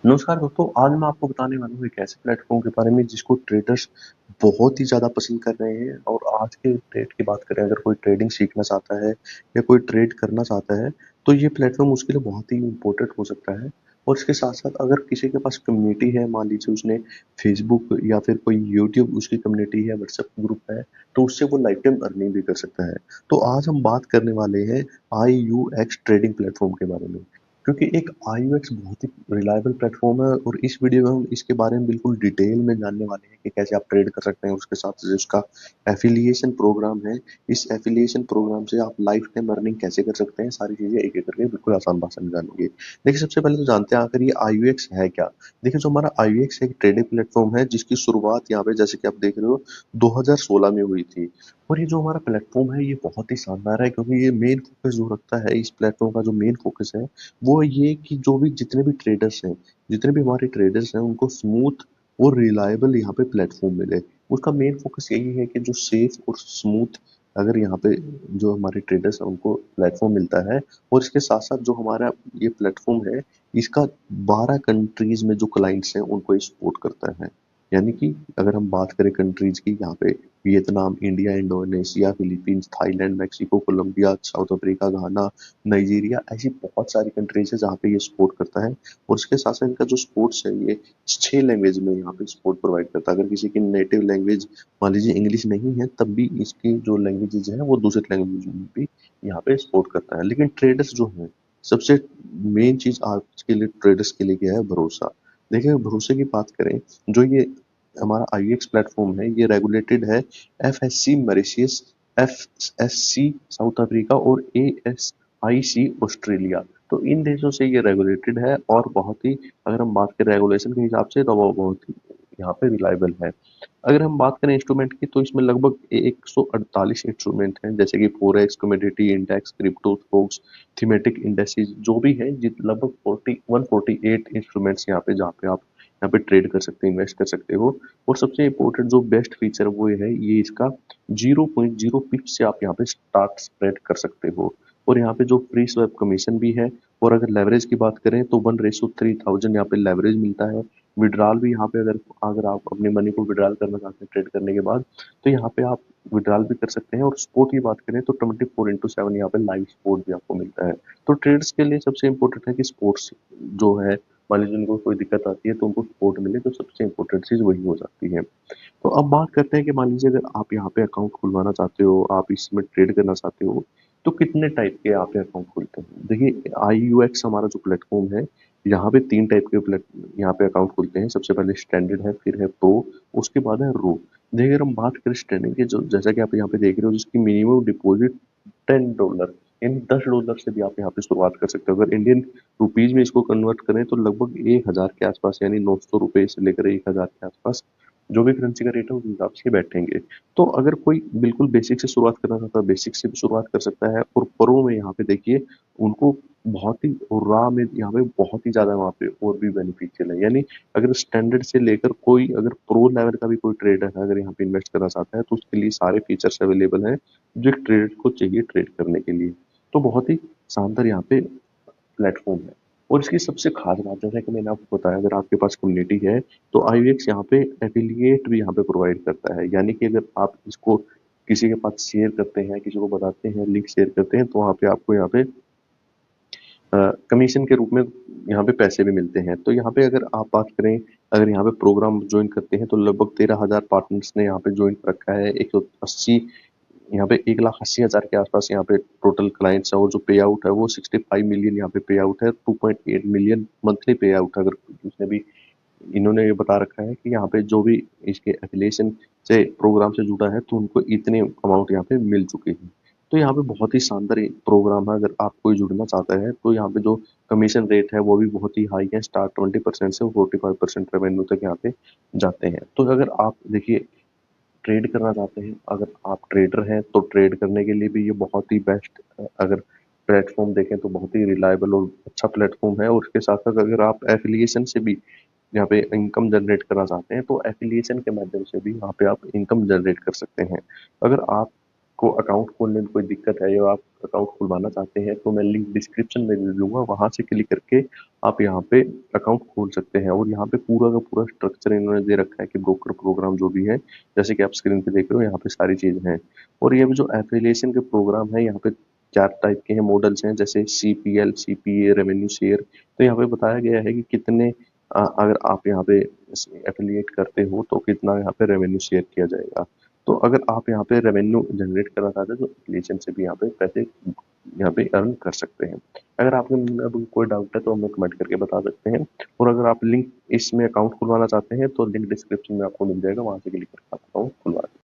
नमस्कार दोस्तों, आज मैं आपको बताने वाला हूँ एक ऐसे प्लेटफ़ॉर्म के बारे में जिसको ट्रेडर्स बहुत ही ज़्यादा पसंद कर रहे हैं। और आज के डेट की बात करें, अगर कोई ट्रेडिंग सीखना चाहता है या कोई ट्रेड करना चाहता है, तो ये प्लेटफ़ॉर्म उसके लिए बहुत ही इम्पोर्टेंट हो सकता है। और इसके साथ-साथ अगर किसी के पास कम्युनिटी है, मान लीजिए उसने फ़ेसबुक या फिर कोई यूट्यूब उसकी कम्युनिटी है, व्हाट्सएप ग्रुप है, तो उससे वो लाइफ़ टाइम अर्निंग भी कर सकता है। तो आज हम बात करने वाले हैं आईयूएक्स ट्रेडिंग प्लेटफ़ॉर्म के बारे में। क्योंकि एक आईयूएक्स बहुत ही रिलायबल प्लेटफ़ॉर्म है और इस वीडियो में हम इसके बारे में बिल्कुल डिटेल में जानने वाले हैं कि कैसे आप ट्रेड कर सकते हैं। उसके साथ जो उसका एफ़िलिएशन प्रोग्राम है, इस एफ़िलिएशन प्रोग्राम से आप लाइफ़ टाइम अर्निंग कैसे कर सकते हैं, सारी चीज़ें एक-एक करके बिल्कुल आसान भाषा में जानेंगे। देखिए, सबसे पहले तो जानते हैं आखिर ये आईयूएक्स है क्या? देखिए, जो हमारा आईयूएक्स एक ट्रेडिंग प्लेटफ़ॉर्म है जिसकी शुरुआत यहाँ पे जैसे कि आप देख रहे हो 2016 में हुई थी। और ये जो हमारा प्लेटफ़ॉर्म है ये बहुत ही शानदार है, क्योंकि ये मेन फ़ोकस जो रखता है, इस प्लेटफ़ॉर्म का जो मेन फ़ोकस है वो ये कि जो भी जितने भी ट्रेडर्स हैं, जितने भी हमारे ट्रेडर्स हैं, उनको स्मूथ और रिलायबल यहाँ पे प्लेटफ़ॉर्म मिले। उसका मेन फ़ोकस यही है कि जो सेफ और स्मूथ अगर यहाँ पे जो हमारे ट्रेडर्स हैं उनको प्लेटफ़ॉर्म मिलता है। और इसके साथ-साथ जो हमारा ये प्लेटफ़ॉर्म है, इसका 12 कंट्रीज़ में जो क्लाइंट्स हैं उनको ये सपोर्ट करता है। यानी कि अगर हम बात करें कंट्रीज़ की, यहाँ पे Vietnam, India, Indonesia, Philippines, Thailand, Mexico, Colombia, South Africa, Ghana, Nigeria, ऐसी बहुत सारी कंट्रीज़ है जहाँ पे ये सपोर्ट करता है। और इसके साथ-साथ इनका जो सपोर्ट्स है ये 6 लैंग्वेज में यहाँ पे सपोर्ट प्रोवाइड करता है। अगर किसी की नेटिव लैंग्वेज मान लीजिए इंग्लिश नहीं है, तब भी इसकी जो लैंग्वेजेज़ हैं वो दूसरी लैंग्वेज में भी यहाँ पे सपोर्ट करता है। लेकिन ट्रेडर्स जो हैं, सबसे मेन चीज़ आज के लिए ट्रेडर्स के लिए क्या है? भरोसा। देखिए, भरोसे की बात करें, जो ये हमारा आईएक्स प्लेटफ़ॉर्म है, ये रेगुलेटेड है FSc Mauritius, FSc south Africa और एएसआईसी ऑस्ट्रेलिया। तो इन देशों से ये रेगुलेटेड है और बहुत ही, अगर हम बात करें रेगुलेशन के हिसाब से, तो वो बहुत ही यहाँ पे रिलायबल है। अगर हम बात करें इंस्ट्रूमेंट की, तो इसमें लगभग 148 इंस्ट्रूमेंट हैं, जैसे कि forex, commodity index, crypto, stocks, thematic indexes जो भी हैं, लगभग 148 इंस्ट्रूमेंट्स यहाँ पे, जहाँ पे आप यहाँ पे ट्रेड कर सकते हैं, इन्वेस्ट कर सकते हो। और सबसे इम्पोर्टेंट जो बेस्ट फीचर वो है, ये इसका 0.0 पिप्स से आप यहाँ पे स्टार्ट स्प्रेड कर सकते हो। और यहाँ पे जो फ्री स्वैप कमीशन भी है। और अगर लेवरेज की बात करें तो 1:3000 यहाँ पे लेवरेज मिलता है। विड्रॉल भी यहाँ पे, अगर अगर आप अपनी मनी को विड्रॉल करना चाहते हैं ट्रेड करने के बाद, तो यहाँ पे आप विड्रॉल भी कर सकते हैं। और सपोर्ट की बात करें तो 24/7 यहाँ पे लाइव सपोर्ट भी आपको मिलता है। तो ट्रेड्स के लिए सबसे इम्पोर्टेंट है कि स्पोर्ट्स जो है, मान लीजिए उनको कोई दिक्कत आती है तो उनको सपोर्ट मिले, तो सबसे इम्पोर्टेंट चीज़ वही हो जाती है। तो अब बात करते हैं कि मान लीजिए अगर आप यहाँ पे अकाउंट खुलवाना चाहते हो, आप इसमें ट्रेड करना चाहते हो, तो कितने टाइप के यहाँ पे अकाउंट खुलते हैं? देखिए, आईयूएक्स हमारा जो प्लेटफ़ॉर्म है, यहाँ पे 3 टाइप के यहाँ पे अकाउंट खुलते हैं। सबसे पहले स्टैंडर्ड है, फिर है प्रो, उसके बाद है रो। देखिए, अगर हम बात करें स्टैंडर्ड की, जो जैसा कि आप यहाँ पे देख रहे हो, जिसकी मिनिमम डिपॉज़िट $10, यानी $10 से भी आप यहाँ पे शुरुआत कर सकते हो। अगर इंडियन रुपीज़ में इसको कन्वर्ट करें तो लगभग 1000 के आस-पास, यानी ₹900 से लेकर 1000 के आस-पास, जो भी करेंसी का रेट है उस हिसाब से बैठेंगे। तो अगर कोई बिल्कुल बेसिक से शुरुआत करना चाहता है, बेसिक से भी शुरुआत कर सकता है। और प्रो में यहाँ पे देखिए, उनको बहुत ही, और रा में यहाँ पे बहुत ही ज़्यादा वहाँ पे और भी बेनिफिशियल है। यानी अगर स्टैंडर्ड से लेकर कोई अगर प्रो लेवल का भी कोई ट्रेडर है, अगर यहाँ पे इन्वेस्ट करना चाहता है, तो उसके लिए सारे फीचर्स अवेलेबल हैं जो एक ट्रेडर को चाहिए ट्रेड करने के लिए। तो बहुत ही शानदार यहाँ पे प्लेटफ़ॉर्म है। और इसकी सबसे ख़ास बात, जैसा कि मैंने आपको बताया, अगर आपके पास कम्युनिटी है, तो आईयूएक्स यहाँ पे एफ़िलिएट भी यहाँ पे प्रोवाइड करता है। यानी कि अगर आप इसको किसी के पास शेयर करते हैं, किसी को बताते हैं, लिंक शेयर करते हैं, तो वहाँ पे आपको यहाँ पे कमीशन के रूप में यहाँ पे पैसे भी मिलते हैं। तो यहाँ पे अगर आप बात करें, अगर यहाँ पे प्रोग्राम जॉइन करते हैं, तो लगभग 13,000 पार्टनर्स ने यहाँ पे जॉइन कर रखा है। 180, यहाँ पे 1,80,000 के आसपास यहाँ पे टोटल क्लाइंट्स है। और जो पे आउट है वो 65 मिलियन यहाँ पे पे आउट है। 2.8 मिलियन मंथली पे आउट, अगर जिसने भी, इन्होंने ये बता रखा है कि यहाँ पे जो भी इसके एफिलिएशन से प्रोग्राम से जुड़ा है, तो उनको इतने अमाउंट यहाँ पे मिल चुके हैं। तो यहाँ पे बहुत ही शानदार प्रोग्राम है। अगर आप कोई जुड़ना चाहता है, तो यहाँ पे जो कमीशन रेट है वो भी बहुत ही हाई है। स्टार्ट 20% से 45% रेवेन्यू तक यहाँ पे जाते हैं। तो अगर आप देखिए, ट्रेड करना चाहते हैं, अगर आप ट्रेडर हैं, तो ट्रेड करने के लिए भी ये बहुत ही बेस्ट, अगर प्लेटफ़ॉर्म देखें तो बहुत ही रिलायबल और अच्छा प्लेटफ़ॉर्म है। और उसके साथ-साथ अगर आप एफ़िलिएशन से भी यहाँ पे इनकम जनरेट करना चाहते हैं, तो एफ़िलिएशन के माध्यम से भी यहाँ पे आप इनकम जनरेट कर सकते हैं। अगर आप को अकाउंट खोलने में कोई दिक्कत है या आप अकाउंट खुलवाना चाहते हैं तो मैं लिंक डिस्क्रिप्शन में दे दूंगा, वहां से क्लिक करके आप यहाँ पे अकाउंट खोल सकते हैं। और यहाँ पे पूरा का पूरा स्ट्रक्चर इन्होंने दे रखा है कि ब्रोकर प्रोग्राम जो भी है, जैसे कि आप स्क्रीन पे देख रहे हो यहाँ पे सारी चीजें हैं। और ये भी जो एफिलिएशन के प्रोग्राम है यहाँ पे 4 टाइप के हैं, मॉडल्स हैं, जैसे सीपीएल, सीपीए, रेवेन्यू शेयर। तो यहाँ पे बताया गया है कि कितने अगर आप यहाँ पे एफिलिएट करते हो तो कितना यहाँ पे रेवेन्यू शेयर किया जाएगा। तो अगर आप यहाँ पे रेवेन्यू जनरेट करना चाहते हैं तो एफिलिएशन से भी यहाँ पे पैसे यहाँ पे अर्न कर सकते हैं। अगर आपके मन में अभी कोई डाउट है तो हमें कमेंट करके बता सकते हैं। और अगर आप लिंक इसमें अकाउंट खुलवाना चाहते हैं तो लिंक डिस्क्रिप्शन में आपको मिल जाएगा, वहां से क्लिक करके आप अकाउंट खुलवा सकते हैं।